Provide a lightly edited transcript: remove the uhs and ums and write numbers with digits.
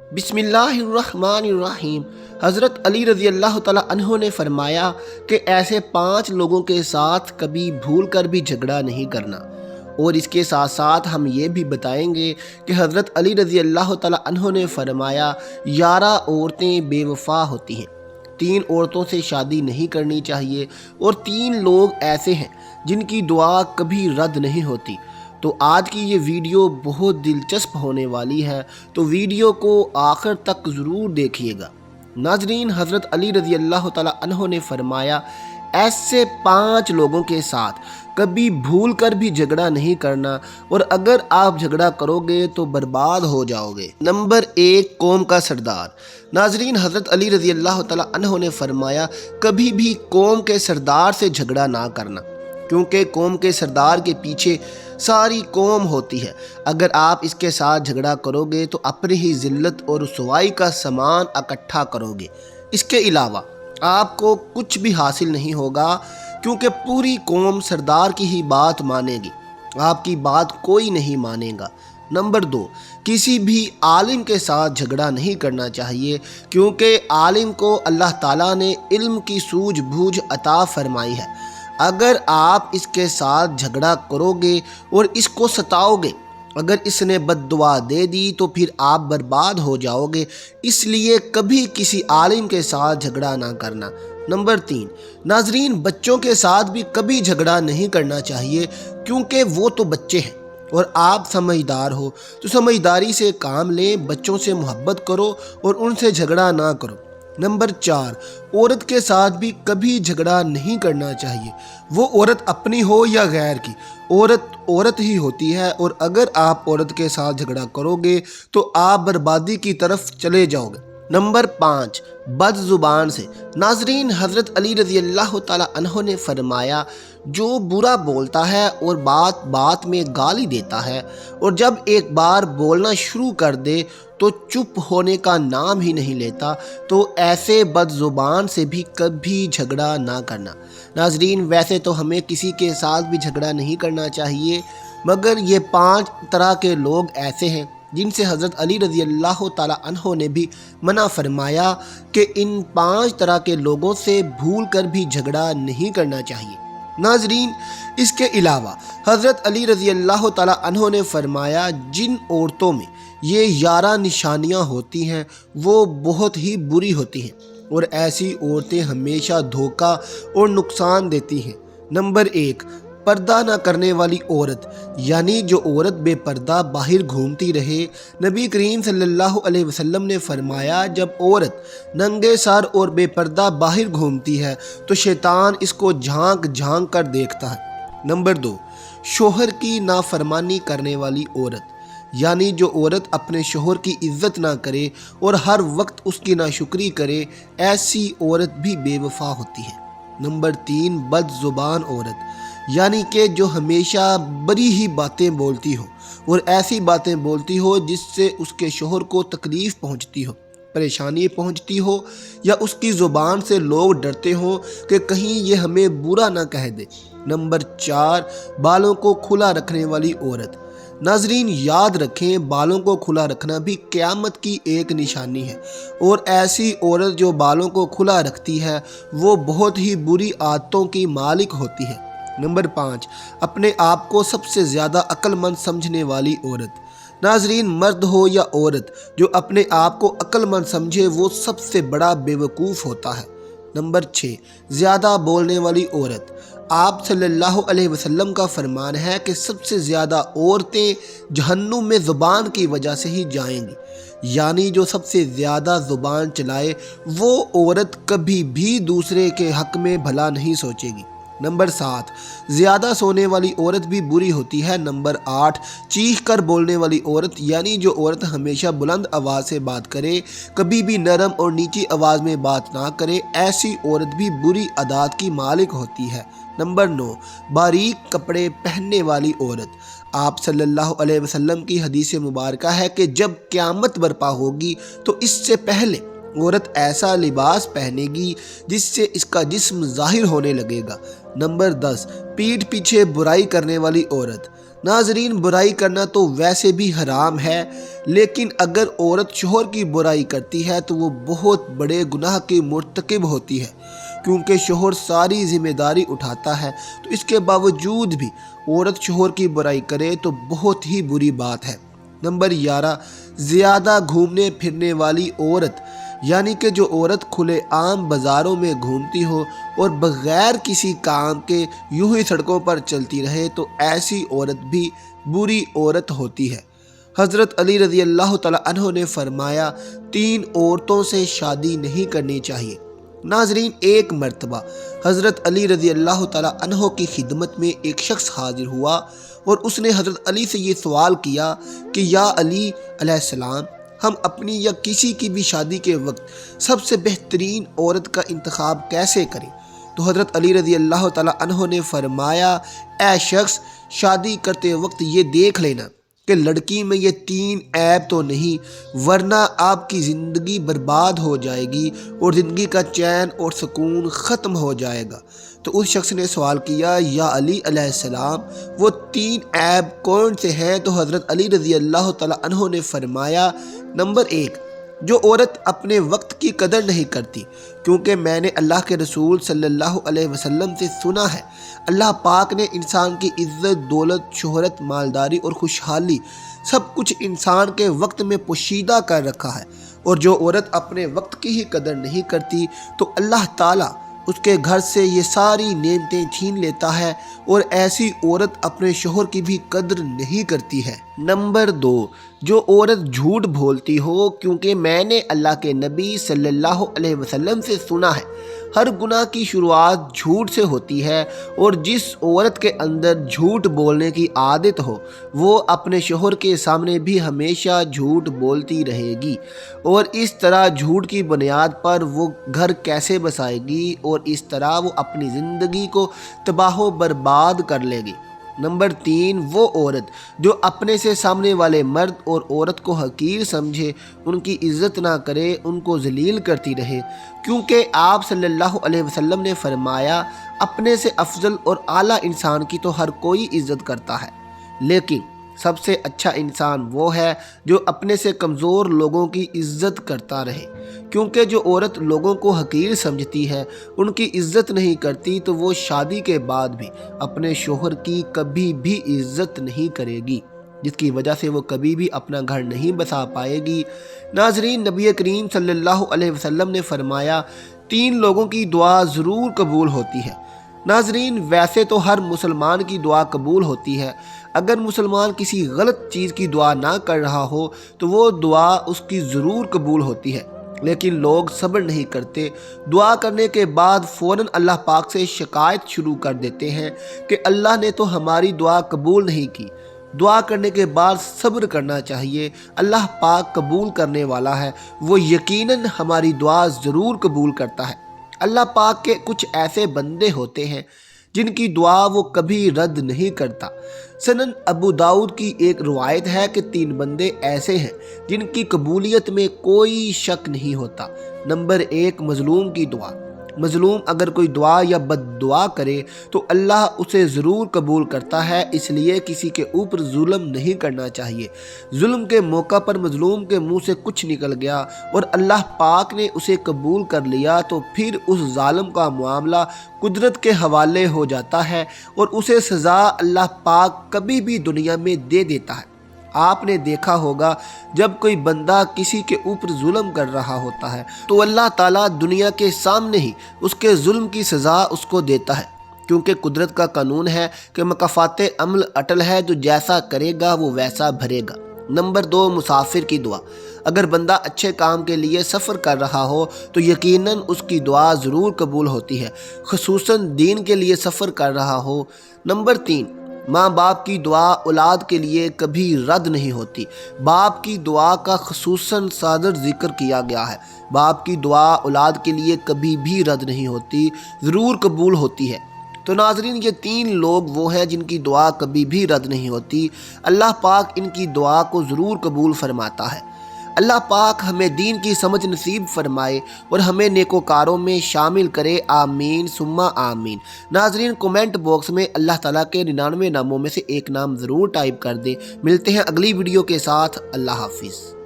بسم اللہ الرحمن الرحیم۔ حضرت علی رضی اللہ تعالیٰ عنہ نے فرمایا کہ ایسے 5 لوگوں کے ساتھ کبھی بھول کر بھی جھگڑا نہیں کرنا، اور اس کے ساتھ ساتھ ہم یہ بھی بتائیں گے کہ حضرت علی رضی اللہ تعالیٰ عنہ نے فرمایا 11 عورتیں بے وفا ہوتی ہیں، 3 عورتوں سے شادی نہیں کرنی چاہیے، اور 3 لوگ ایسے ہیں جن کی دعا کبھی رد نہیں ہوتی۔ تو آج کی یہ ویڈیو بہت دلچسپ ہونے والی ہے، تو ویڈیو کو آخر تک ضرور دیکھیے گا۔ ناظرین، حضرت علی رضی اللہ تعالیٰ عنہ نے فرمایا ایسے 5 لوگوں کے ساتھ کبھی بھول کر بھی جھگڑا نہیں کرنا، اور اگر آپ جھگڑا کرو گے تو برباد ہو جاؤ گے۔ نمبر 1، قوم کا سردار۔ ناظرین، حضرت علی رضی اللہ تعالیٰ عنہ نے فرمایا کبھی بھی قوم کے سردار سے جھگڑا نہ کرنا، کیونکہ قوم کے سردار کے پیچھے ساری قوم ہوتی ہے۔ اگر آپ اس کے ساتھ جھگڑا کرو گے تو اپنی ہی ذلت اور رسوائی کا سامان اکٹھا کرو گے۔ اس کے علاوہ آپ کو کچھ بھی حاصل نہیں ہوگا، کیونکہ پوری قوم سردار کی ہی بات مانے گی، آپ کی بات کوئی نہیں مانے گا۔ نمبر 2، کسی بھی عالم کے ساتھ جھگڑا نہیں کرنا چاہیے، کیونکہ عالم کو اللہ تعالیٰ نے علم کی سوجھ بوجھ عطا فرمائی ہے۔ اگر آپ اس کے ساتھ جھگڑا کرو گے اور اس کو ستاؤ گے، اگر اس نے بد دعا دے دی تو پھر آپ برباد ہو جاؤ گے۔ اس لیے کبھی کسی عالم کے ساتھ جھگڑا نہ کرنا۔ نمبر 3، ناظرین، بچوں کے ساتھ بھی کبھی جھگڑا نہیں کرنا چاہیے، کیونکہ وہ تو بچے ہیں اور آپ سمجھدار ہو، تو سمجھداری سے کام لیں، بچوں سے محبت کرو اور ان سے جھگڑا نہ کرو۔ نمبر 4، عورت کے ساتھ بھی کبھی جھگڑا نہیں کرنا چاہیے، وہ عورت اپنی ہو یا غیر کی، عورت ہی ہوتی ہے، اور اگر آپ عورت کے ساتھ جھگڑا کرو گے تو آپ بربادی کی طرف چلے جاؤ گے۔ نمبر 5، بد زبان سے۔ ناظرین، حضرت علی رضی اللہ تعالیٰ عنہ نے فرمایا جو برا بولتا ہے اور بات بات میں گالی دیتا ہے، اور جب ایک بار بولنا شروع کر دے تو چپ ہونے کا نام ہی نہیں لیتا، تو ایسے بد زبان سے بھی کبھی جھگڑا نہ کرنا۔ ناظرین، ویسے تو ہمیں کسی کے ساتھ بھی جھگڑا نہیں کرنا چاہیے، مگر یہ 5 طرح کے لوگ ایسے ہیں جن سے حضرت علی رضی اللہ تعالیٰ عنہ نے بھی منع فرمایا کہ ان 5 طرح کے لوگوں سے بھول کر بھی جھگڑا نہیں کرنا چاہیے۔ ناظرین، اس کے علاوہ حضرت علی رضی اللہ تعالیٰ عنہ نے فرمایا جن عورتوں میں یہ 11 نشانیاں ہوتی ہیں وہ بہت ہی بری ہوتی ہیں، اور ایسی عورتیں ہمیشہ دھوکہ اور نقصان دیتی ہیں۔ نمبر 1، پردہ نہ کرنے والی عورت، یعنی جو عورت بے پردہ باہر گھومتی رہے۔ نبی کریم صلی اللہ علیہ وسلم نے فرمایا جب عورت ننگے سر اور بے پردہ باہر گھومتی ہے تو شیطان اس کو جھانک جھانک کر دیکھتا ہے۔ نمبر 2، شوہر کی نافرمانی کرنے والی عورت، یعنی جو عورت اپنے شوہر کی عزت نہ کرے اور ہر وقت اس کی ناشکری کرے، ایسی عورت بھی بے وفا ہوتی ہے۔ نمبر 3، بد زبان عورت، یعنی کہ جو ہمیشہ بری ہی باتیں بولتی ہو اور ایسی باتیں بولتی ہو جس سے اس کے شوہر کو تکلیف پہنچتی ہو، پریشانی پہنچتی ہو، یا اس کی زبان سے لوگ ڈرتے ہوں کہ کہیں یہ ہمیں برا نہ کہہ دے۔ نمبر 4، بالوں کو کھلا رکھنے والی عورت۔ ناظرین، یاد رکھیں بالوں کو کھلا رکھنا بھی قیامت کی ایک نشانی ہے، اور ایسی عورت جو بالوں کو کھلا رکھتی ہے وہ بہت ہی بری عادتوں کی مالک ہوتی ہے۔ نمبر 5، اپنے آپ کو سب سے زیادہ عقل مند سمجھنے والی عورت۔ ناظرین، مرد ہو یا عورت، جو اپنے آپ کو عقل مند سمجھے وہ سب سے بڑا بے وقوف ہوتا ہے۔ نمبر 6، زیادہ بولنے والی عورت۔ آپ صلی اللہ علیہ وسلم کا فرمان ہے کہ سب سے زیادہ عورتیں جہنم میں زبان کی وجہ سے ہی جائیں گی، یعنی جو سب سے زیادہ زبان چلائے وہ عورت کبھی بھی دوسرے کے حق میں بھلا نہیں سوچے گی۔ نمبر 7، زیادہ سونے والی عورت بھی بری ہوتی ہے۔ نمبر 8، چیخ کر بولنے والی عورت، یعنی جو عورت ہمیشہ بلند آواز سے بات کرے، کبھی بھی نرم اور نیچی آواز میں بات نہ کرے، ایسی عورت بھی بری عادات کی مالک ہوتی ہے۔ نمبر 9، باریک کپڑے پہننے والی عورت۔ آپ صلی اللہ علیہ وسلم کی حدیث مبارکہ ہے کہ جب قیامت برپا ہوگی تو اس سے پہلے عورت ایسا لباس پہنے گی جس سے اس کا جسم ظاہر ہونے لگے گا۔ نمبر 10، پیٹھ پیچھے برائی کرنے والی عورت۔ ناظرین، برائی کرنا تو ویسے بھی حرام ہے، لیکن اگر عورت شوہر کی برائی کرتی ہے تو وہ بہت بڑے گناہ کی مرتکب ہوتی ہے، کیونکہ شوہر ساری ذمہ داری اٹھاتا ہے، تو اس کے باوجود بھی عورت شوہر کی برائی کرے تو بہت ہی بری بات ہے۔ نمبر 11، زیادہ گھومنے پھرنے والی عورت، یعنی کہ جو عورت کھلے عام بازاروں میں گھومتی ہو اور بغیر کسی کام کے یوں ہی سڑکوں پر چلتی رہے، تو ایسی عورت بھی بری عورت ہوتی ہے۔ حضرت علی رضی اللہ تعالیٰ عنہ نے فرمایا، 3 عورتوں سے شادی نہیں کرنی چاہیے۔ ناظرین، ایک مرتبہ حضرت علی رضی اللہ تعالیٰ عنہ کی خدمت میں ایک شخص حاضر ہوا اور اس نے حضرت علی سے یہ سوال کیا کہ یا علی علیہ السلام، ہم اپنی یا کسی کی بھی شادی کے وقت سب سے بہترین عورت کا انتخاب کیسے کریں؟ تو حضرت علی رضی اللہ تعالیٰ عنہ نے فرمایا، اے شخص، شادی کرتے وقت یہ دیکھ لینا کہ لڑکی میں یہ 3 عیب تو نہیں، ورنہ آپ کی زندگی برباد ہو جائے گی اور زندگی کا چین اور سکون ختم ہو جائے گا۔ تو اس شخص نے سوال کیا، یا علی علیہ السلام، وہ 3 عیب کون سے ہیں؟ تو حضرت علی رضی اللہ تعالیٰ عنہ نے فرمایا، نمبر 1، جو عورت اپنے وقت کی قدر نہیں کرتی، کیونکہ میں نے اللہ کے رسول صلی اللہ علیہ وسلم سے سنا ہے، اللہ پاک نے انسان کی عزت، دولت، شہرت، مالداری اور خوشحالی سب کچھ انسان کے وقت میں پوشیدہ کر رکھا ہے، اور جو عورت اپنے وقت کی ہی قدر نہیں کرتی تو اللہ تعالیٰ اس کے گھر سے یہ ساری نعمتیں چھین لیتا ہے، اور ایسی عورت اپنے شوہر کی بھی قدر نہیں کرتی ہے۔ نمبر 2، جو عورت جھوٹ بولتی ہو، کیونکہ میں نے اللہ کے نبی صلی اللہ علیہ وسلم سے سنا ہے، ہر گناہ کی شروعات جھوٹ سے ہوتی ہے، اور جس عورت کے اندر جھوٹ بولنے کی عادت ہو وہ اپنے شوہر کے سامنے بھی ہمیشہ جھوٹ بولتی رہے گی، اور اس طرح جھوٹ کی بنیاد پر وہ گھر کیسے بسائے گی، اور اس طرح وہ اپنی زندگی کو تباہ و برباد کر لے گی۔ نمبر 3، وہ عورت جو اپنے سے سامنے والے مرد اور عورت کو حقیر سمجھے، ان کی عزت نہ کرے، ان کو ذلیل کرتی رہے، کیونکہ آپ صلی اللہ علیہ وسلم نے فرمایا، اپنے سے افضل اور اعلیٰ انسان کی تو ہر کوئی عزت کرتا ہے، لیکن سب سے اچھا انسان وہ ہے جو اپنے سے کمزور لوگوں کی عزت کرتا رہے، کیونکہ جو عورت لوگوں کو حقیر سمجھتی ہے، ان کی عزت نہیں کرتی، تو وہ شادی کے بعد بھی اپنے شوہر کی کبھی بھی عزت نہیں کرے گی، جس کی وجہ سے وہ کبھی بھی اپنا گھر نہیں بسا پائے گی۔ ناظرین، نبی کریم صلی اللہ علیہ وسلم نے فرمایا، 3 لوگوں کی دعا ضرور قبول ہوتی ہے۔ ناظرین، ویسے تو ہر مسلمان کی دعا قبول ہوتی ہے، اگر مسلمان کسی غلط چیز کی دعا نہ کر رہا ہو تو وہ دعا اس کی ضرور قبول ہوتی ہے، لیکن لوگ صبر نہیں کرتے، دعا کرنے کے بعد فوراً اللہ پاک سے شکایت شروع کر دیتے ہیں کہ اللہ نے تو ہماری دعا قبول نہیں کی۔ دعا کرنے کے بعد صبر کرنا چاہیے، اللہ پاک قبول کرنے والا ہے، وہ یقیناً ہماری دعا ضرور قبول کرتا ہے۔ اللہ پاک کے کچھ ایسے بندے ہوتے ہیں جن کی دعا وہ کبھی رد نہیں کرتا۔ سنن ابو داؤد کی ایک روایت ہے کہ 3 بندے ایسے ہیں جن کی قبولیت میں کوئی شک نہیں ہوتا۔ نمبر 1، مظلوم کی دعا۔ مظلوم اگر کوئی دعا یا بد دعا کرے تو اللہ اسے ضرور قبول کرتا ہے، اس لیے کسی کے اوپر ظلم نہیں کرنا چاہیے۔ ظلم کے موقع پر مظلوم کے منہ سے کچھ نکل گیا اور اللہ پاک نے اسے قبول کر لیا تو پھر اس ظالم کا معاملہ قدرت کے حوالے ہو جاتا ہے اور اسے سزا اللہ پاک کبھی بھی دنیا میں دے دیتا ہے۔ آپ نے دیکھا ہوگا جب کوئی بندہ کسی کے اوپر ظلم کر رہا ہوتا ہے تو اللہ تعالیٰ دنیا کے سامنے ہی اس کے ظلم کی سزا اس کو دیتا ہے، کیونکہ قدرت کا قانون ہے کہ مکافات عمل اٹل ہے، جو جیسا کرے گا وہ ویسا بھرے گا۔ نمبر 2، مسافر کی دعا۔ اگر بندہ اچھے کام کے لیے سفر کر رہا ہو تو یقیناً اس کی دعا ضرور قبول ہوتی ہے، خصوصاً دین کے لیے سفر کر رہا ہو۔ نمبر 3، ماں باپ کی دعا اولاد کے لیے کبھی رد نہیں ہوتی۔ باپ کی دعا کا خصوصاً صادر ذکر کیا گیا ہے۔ باپ کی دعا اولاد کے لیے کبھی بھی رد نہیں ہوتی، ضرور قبول ہوتی ہے۔ تو ناظرین، یہ 3 لوگ وہ ہیں جن کی دعا کبھی بھی رد نہیں ہوتی، اللہ پاک ان کی دعا کو ضرور قبول فرماتا ہے۔ اللہ پاک ہمیں دین کی سمجھ نصیب فرمائے اور ہمیں نیکوکاروں میں شامل کرے، آمین ثم آمین۔ ناظرین کومنٹ باکس میں اللہ تعالیٰ کے 99 ناموں میں سے ایک نام ضرور ٹائپ کر دیں۔ ملتے ہیں اگلی ویڈیو کے ساتھ، اللہ حافظ۔